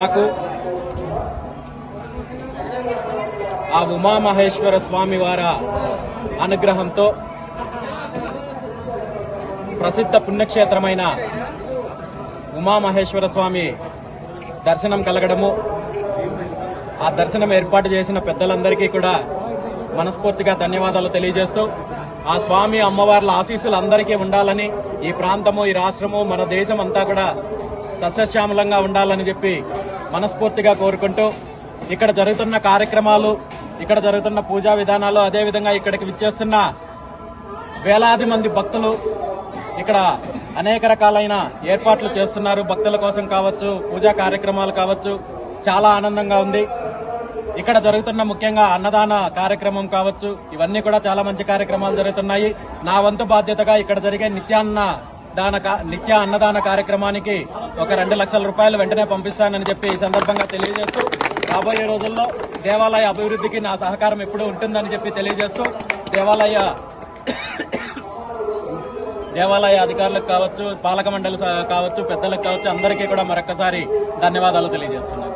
నాకు ఆ ఉమామహేశ్వర స్వామి వారి అనుగ్రహంతో ప్రసిద్ధ పుణ్యక్షేత్రమైన ఉమామహేశ్వర స్వామి దర్శనం కలగడము, ఆ దర్శనం ఏర్పాటు చేసిన పెద్దలందరికీ కూడా మనస్ఫూర్తిగా ధన్యవాదాలు తెలియజేస్తూ, ఆ స్వామి అమ్మవార్ల ఆశీస్సులు అందరికీ ఉండాలని, ఈ ప్రాంతము, ఈ రాష్ట్రము, మన దేశం అంతా కూడా సస్యశ్యామలంగా ఉండాలని చెప్పి మనస్ఫూర్తిగా కోరుకుంటూ, ఇక్కడ జరుగుతున్న కార్యక్రమాలు, ఇక్కడ జరుగుతున్న పూజా విధానాలు, అదేవిధంగా ఇక్కడికి విచ్చేస్తున్న వేలాది మంది భక్తులు ఇక్కడ అనేక రకాలైన ఏర్పాట్లు చేస్తున్నారు. భక్తుల కోసం కావచ్చు, పూజా కార్యక్రమాలు కావచ్చు, చాలా ఆనందంగా ఉంది. ఇక్కడ జరుగుతున్న ముఖ్యంగా అన్నదాన కార్యక్రమం కావచ్చు, ఇవన్నీ కూడా చాలా మంచి కార్యక్రమాలు జరుగుతున్నాయి. నా వంతు బాధ్యతగా ఇక్కడ జరిగే నిత్య అన్నదాన కార్యక్రమానికి ఒక 2 లక్షల రూపాయలు వెంటనే పంపిస్తానని చెప్పి ఈ సందర్భంగా తెలియజేస్తూ, రాబోయే రోజుల్లో దేవాలయ అభివృద్ధికి నా సహకారం ఎప్పుడూ ఉంటుందని చెప్పి తెలియజేస్తూ, దేవాలయ అధికారులకు కావచ్చు, పాలక మండలి కావచ్చు, పెద్దలకు కావచ్చు, అందరికీ కూడా మరొకసారి ధన్యవాదాలు తెలియజేస్తున్నాను.